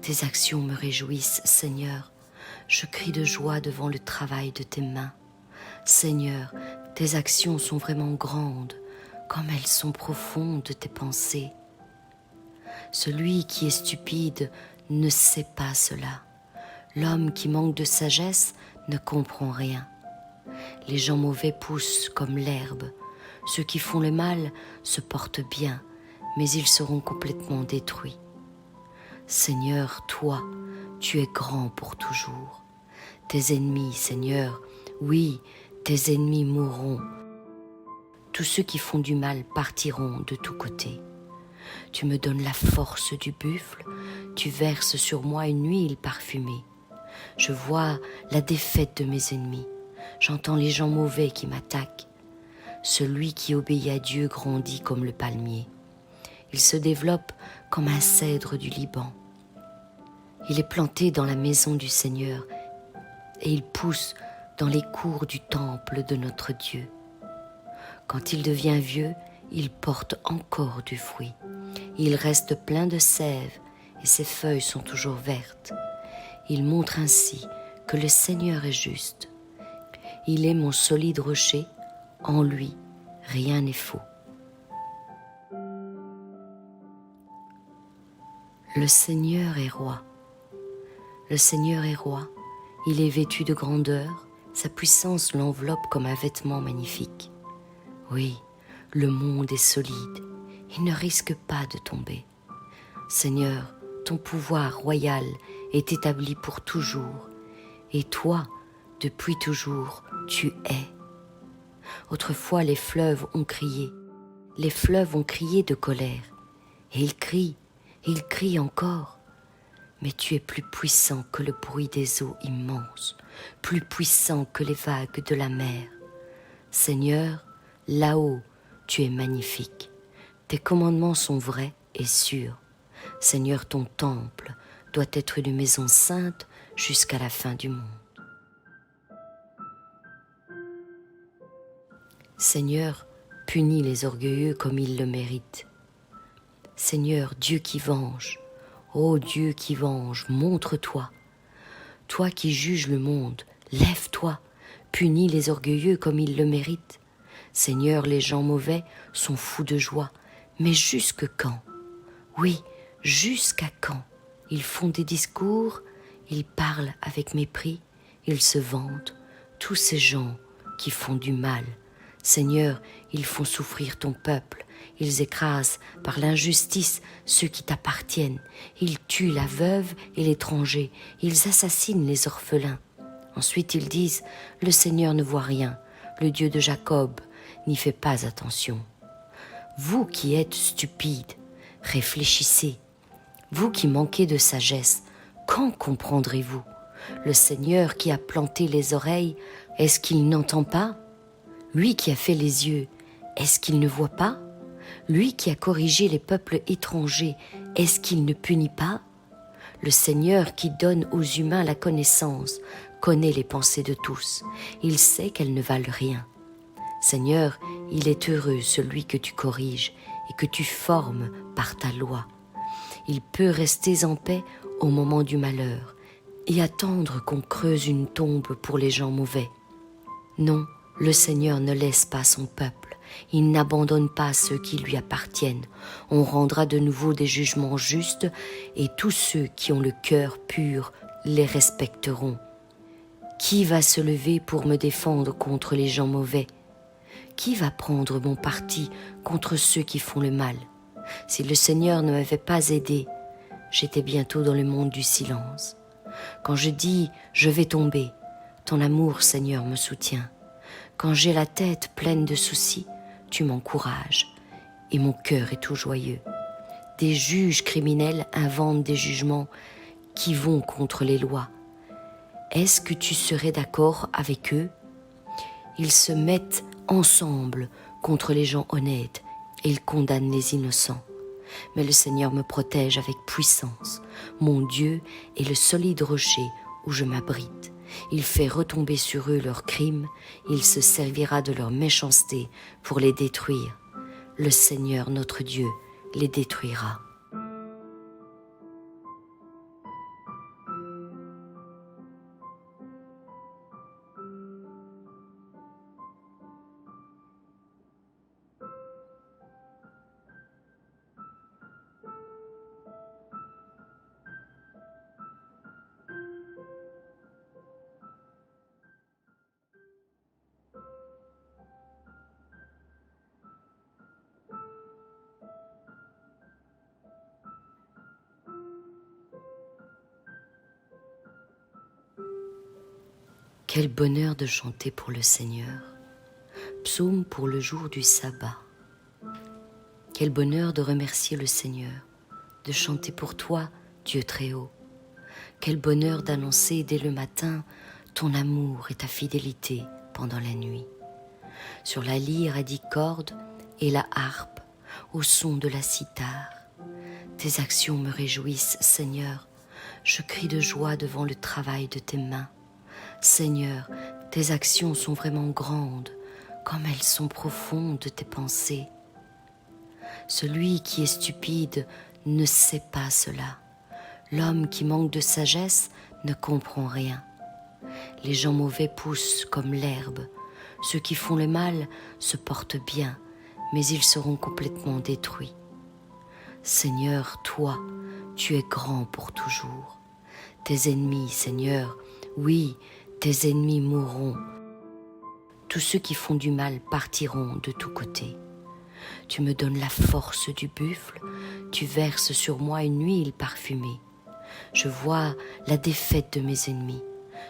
Tes actions me réjouissent, Seigneur. Je crie de joie devant le travail de tes mains. Seigneur, tes actions sont vraiment grandes, comme elles sont profondes tes pensées. Celui qui est stupide ne sait pas cela. L'homme qui manque de sagesse ne comprend rien. Les gens mauvais poussent comme l'herbe. Ceux qui font le mal se portent bien, mais ils seront complètement détruits. Seigneur, toi, tu es grand pour toujours. Tes ennemis, Seigneur, oui, tes ennemis mourront. Tous ceux qui font du mal partiront de tous côtés. Tu me donnes la force du buffle, tu verses sur moi une huile parfumée. Je vois la défaite de mes ennemis, j'entends les gens mauvais qui m'attaquent. Celui qui obéit à Dieu grandit comme le palmier. Il se développe comme un cèdre du Liban. Il est planté dans la maison du Seigneur et il pousse dans les cours du temple de notre Dieu. Quand il devient vieux, il porte encore du fruit. Il reste plein de sève et ses feuilles sont toujours vertes. Il montre ainsi que le Seigneur est juste. Il est mon solide rocher, en lui, rien n'est faux. Le Seigneur est roi. Le Seigneur est roi. Il est vêtu de grandeur. Sa puissance l'enveloppe comme un vêtement magnifique. Oui, le monde est solide. Il ne risque pas de tomber. Seigneur, ton pouvoir royal est établi pour toujours. Et toi, depuis toujours, tu es. Autrefois, les fleuves ont crié. Les fleuves ont crié de colère. Et ils crient encore. Mais tu es plus puissant que le bruit des eaux immenses, plus puissant que les vagues de la mer. Seigneur, là-haut, tu es magnifique. Tes commandements sont vrais et sûrs. Seigneur, ton temple doit être une maison sainte jusqu'à la fin du monde. Seigneur, punis les orgueilleux comme ils le méritent. Seigneur, Dieu qui venge, ô Dieu qui venge, montre-toi. Toi qui juges le monde, lève-toi, punis les orgueilleux comme ils le méritent. Seigneur, les gens mauvais sont fous de joie, mais jusque quand? Oui, jusqu'à quand? Ils font des discours, ils parlent avec mépris, ils se vantent, tous ces gens qui font du mal. Seigneur, ils font souffrir ton peuple, ils écrasent par l'injustice ceux qui t'appartiennent, ils tuent la veuve et l'étranger, ils assassinent les orphelins. Ensuite ils disent, le Seigneur ne voit rien, le Dieu de Jacob n'y fait pas attention. Vous qui êtes stupides, réfléchissez. Vous qui manquez de sagesse, quand comprendrez-vous? Le Seigneur qui a planté les oreilles, est-ce qu'il n'entend pas? Lui qui a fait les yeux, est-ce qu'il ne voit pas? Lui qui a corrigé les peuples étrangers, est-ce qu'il ne punit pas? Le Seigneur qui donne aux humains la connaissance, connaît les pensées de tous. Il sait qu'elles ne valent rien. Seigneur, il est heureux celui que tu corriges et que tu formes par ta loi. Il peut rester en paix au moment du malheur et attendre qu'on creuse une tombe pour les gens mauvais. Non, le Seigneur ne laisse pas son peuple, il n'abandonne pas ceux qui lui appartiennent. On rendra de nouveau des jugements justes et tous ceux qui ont le cœur pur les respecteront. Qui va se lever pour me défendre contre les gens mauvais? Qui va prendre mon parti contre ceux qui font le mal? Si le Seigneur ne m'avait pas aidé, j'étais bientôt dans le monde du silence. Quand je dis « je vais tomber », ton amour, Seigneur, me soutient. Quand j'ai la tête pleine de soucis, tu m'encourages et mon cœur est tout joyeux. Des juges criminels inventent des jugements qui vont contre les lois. Est-ce que tu serais d'accord avec eux? Ils se mettent ensemble contre les gens honnêtes et ils condamnent les innocents. Mais le Seigneur me protège avec puissance. Mon Dieu est le solide rocher où je m'abrite. Il fait retomber sur eux leurs crimes, il se servira de leur méchanceté pour les détruire. Le Seigneur notre Dieu les détruira. Quel bonheur de chanter pour le Seigneur. Psaume pour le jour du sabbat. Quel bonheur de remercier le Seigneur, de chanter pour toi, Dieu très haut. Quel bonheur d'annoncer dès le matin ton amour et ta fidélité pendant la nuit. Sur la lyre à 10 cordes et la harpe, au son de la cithare. Tes actions me réjouissent, Seigneur. Je crie de joie devant le travail de tes mains. Seigneur, tes actions sont vraiment grandes, comme elles sont profondes tes pensées. Celui qui est stupide ne sait pas cela. L'homme qui manque de sagesse ne comprend rien. Les gens mauvais poussent comme l'herbe. Ceux qui font le mal se portent bien, mais ils seront complètement détruits. Seigneur, toi, tu es grand pour toujours. Tes ennemis, Seigneur, oui, tes ennemis mourront. Tous ceux qui font du mal partiront de tous côtés. Tu me donnes la force du buffle, tu verses sur moi une huile parfumée. Je vois la défaite de mes ennemis,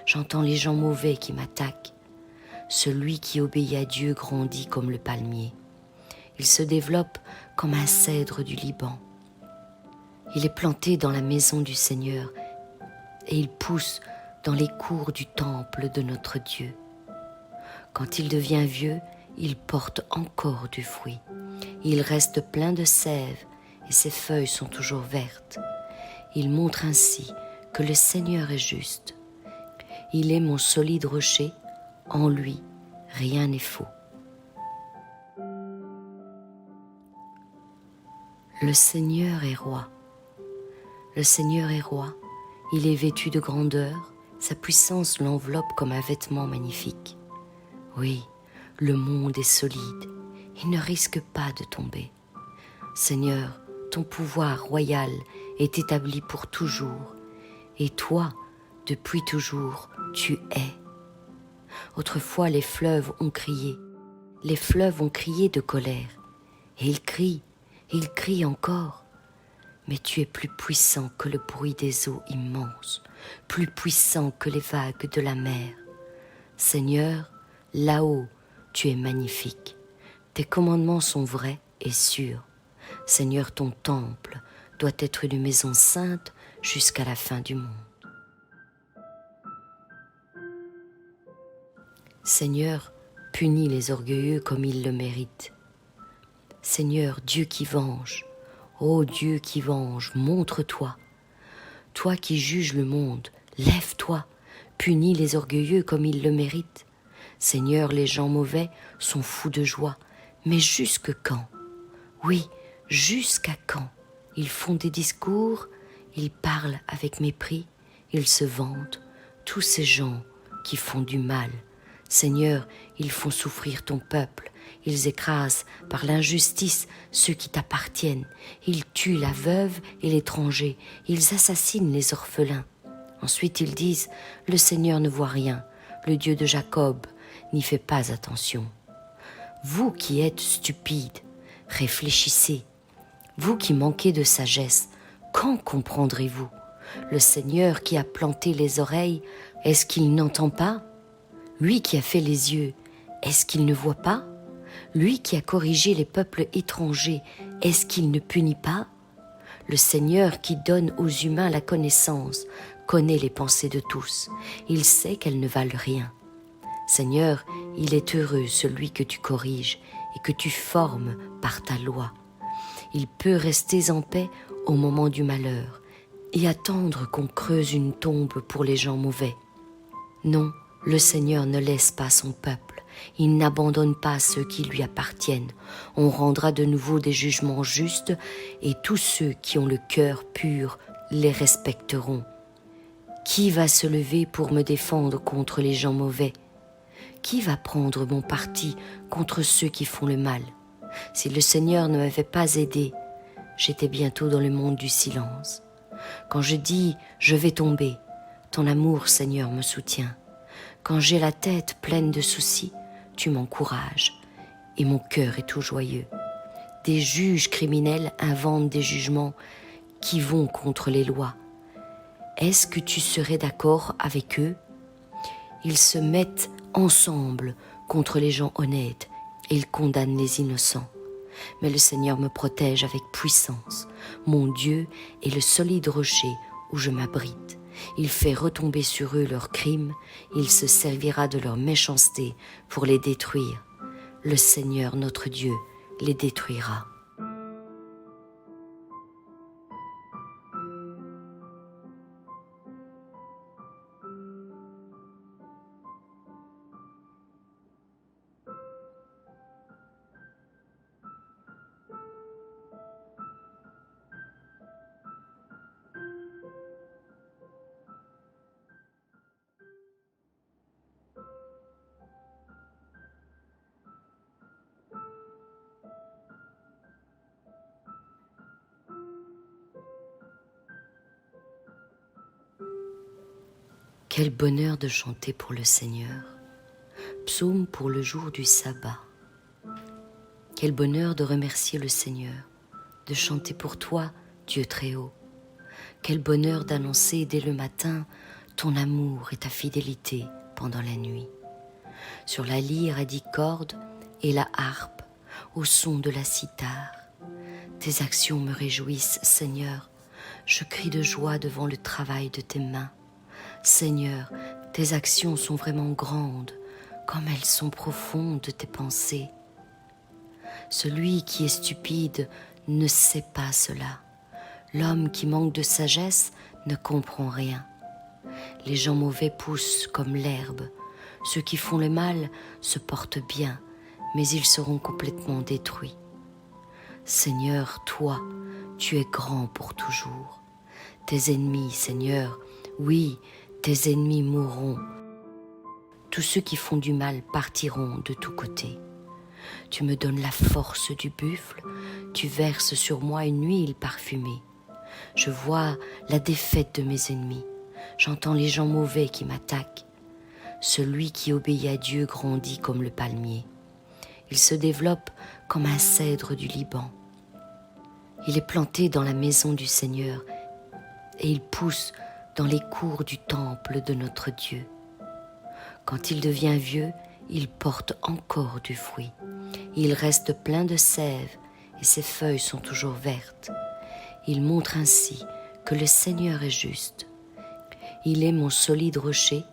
j'entends les gens mauvais qui m'attaquent. Celui qui obéit à Dieu grandit comme le palmier. Il se développe comme un cèdre du Liban. Il est planté dans la maison du Seigneur et il pousse dans les cours du temple de notre Dieu. Quand il devient vieux, il porte encore du fruit. Il reste plein de sève et ses feuilles sont toujours vertes. Il montre ainsi que le Seigneur est juste. Il est mon solide rocher, en lui, rien n'est faux. Le Seigneur est roi. Le Seigneur est roi. Il est vêtu de grandeur. Sa puissance l'enveloppe comme un vêtement magnifique. Oui, le monde est solide. Il ne risque pas de tomber. Seigneur, ton pouvoir royal est établi pour toujours, et toi, depuis toujours, tu es. Autrefois les fleuves ont crié de colère, et ils crient encore. Mais tu es plus puissant que le bruit des eaux immenses, plus puissant que les vagues de la mer. Seigneur, là-haut, tu es magnifique. Tes commandements sont vrais et sûrs. Seigneur, ton temple doit être une maison sainte jusqu'à la fin du monde. Seigneur, punis les orgueilleux comme ils le méritent. Seigneur, Dieu qui venge, ô Dieu qui venge, montre-toi. Toi qui juges le monde, lève-toi, punis les orgueilleux comme ils le méritent. Seigneur, les gens mauvais sont fous de joie, mais jusque quand? Oui, jusqu'à quand? Ils font des discours, ils parlent avec mépris, ils se vantent, tous ces gens qui font du mal. Seigneur, ils font souffrir ton peuple, ils écrasent par l'injustice ceux qui t'appartiennent, ils tuent la veuve et l'étranger, ils assassinent les orphelins. Ensuite ils disent, le Seigneur ne voit rien, le Dieu de Jacob n'y fait pas attention. Vous qui êtes stupides, réfléchissez. Vous qui manquez de sagesse, quand comprendrez-vous? Le Seigneur qui a planté les oreilles, est-ce qu'il n'entend pas? Lui qui a fait les yeux, est-ce qu'il ne voit pas? Lui qui a corrigé les peuples étrangers, est-ce qu'il ne punit pas? Le Seigneur qui donne aux humains la connaissance, connaît les pensées de tous. Il sait qu'elles ne valent rien. Seigneur, il est heureux celui que tu corriges et que tu formes par ta loi. Il peut rester en paix au moment du malheur et attendre qu'on creuse une tombe pour les gens mauvais. Non, le Seigneur ne laisse pas son peuple, il n'abandonne pas ceux qui lui appartiennent. On rendra de nouveau des jugements justes et tous ceux qui ont le cœur pur les respecteront. Qui va se lever pour me défendre contre les gens mauvais? Qui va prendre mon parti contre ceux qui font le mal? Si le Seigneur ne m'avait pas aidé, j'étais bientôt dans le monde du silence. Quand je dis « je vais tomber », ton amour, Seigneur, me soutient. Quand j'ai la tête pleine de soucis, tu m'encourages et mon cœur est tout joyeux. Des juges criminels inventent des jugements qui vont contre les lois. Est-ce que tu serais d'accord avec eux? Ils se mettent ensemble contre les gens honnêtes et ils condamnent les innocents. Mais le Seigneur me protège avec puissance. Mon Dieu est le solide rocher où je m'abrite. Il fait retomber sur eux leurs crimes, il se servira de leur méchanceté pour les détruire. Le Seigneur notre Dieu les détruira. Quel bonheur de chanter pour le Seigneur. Psaume pour le jour du sabbat. Quel bonheur de remercier le Seigneur, de chanter pour toi, Dieu très haut. Quel bonheur d'annoncer dès le matin ton amour et ta fidélité pendant la nuit. Sur la lyre à 10 cordes et la harpe, au son de la cithare. Tes actions me réjouissent, Seigneur. Je crie de joie devant le travail de tes mains. Seigneur, tes actions sont vraiment grandes, comme elles sont profondes tes pensées. Celui qui est stupide ne sait pas cela. L'homme qui manque de sagesse ne comprend rien. Les gens mauvais poussent comme l'herbe. Ceux qui font le mal se portent bien, mais ils seront complètement détruits. Seigneur, toi, tu es grand pour toujours. Tes ennemis, Seigneur, oui, tes ennemis mourront. Tous ceux qui font du mal partiront de tous côtés. Tu me donnes la force du buffle, tu verses sur moi une huile parfumée. Je vois la défaite de mes ennemis. J'entends les gens mauvais qui m'attaquent. Celui qui obéit à Dieu grandit comme le palmier. Il se développe comme un cèdre du Liban. Il est planté dans la maison du Seigneur et il pousse dans les cours du temple de notre Dieu. Quand il devient vieux, il porte encore du fruit. Il reste plein de sève et ses feuilles sont toujours vertes. Il montre ainsi que le Seigneur est juste. Il est mon solide rocher,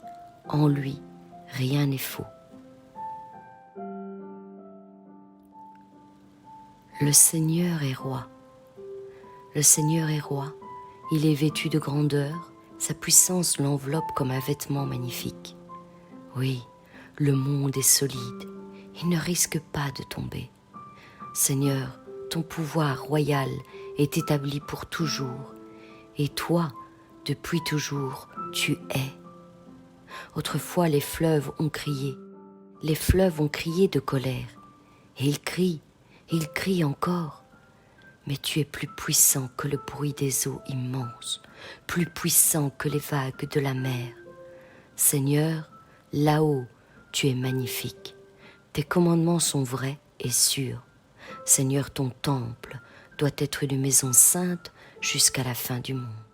en lui rien n'est faux. Le Seigneur est roi. Le Seigneur est roi. Il est vêtu de grandeur, sa puissance l'enveloppe comme un vêtement magnifique. Oui, le monde est solide, il ne risque pas de tomber. Seigneur, ton pouvoir royal est établi pour toujours, et toi, depuis toujours, tu es. Autrefois les fleuves ont crié de colère, et ils crient encore. Mais tu es plus puissant que le bruit des eaux immenses, plus puissant que les vagues de la mer. Seigneur, là-haut, tu es magnifique. Tes commandements sont vrais et sûrs. Seigneur, ton temple doit être une maison sainte jusqu'à la fin du monde.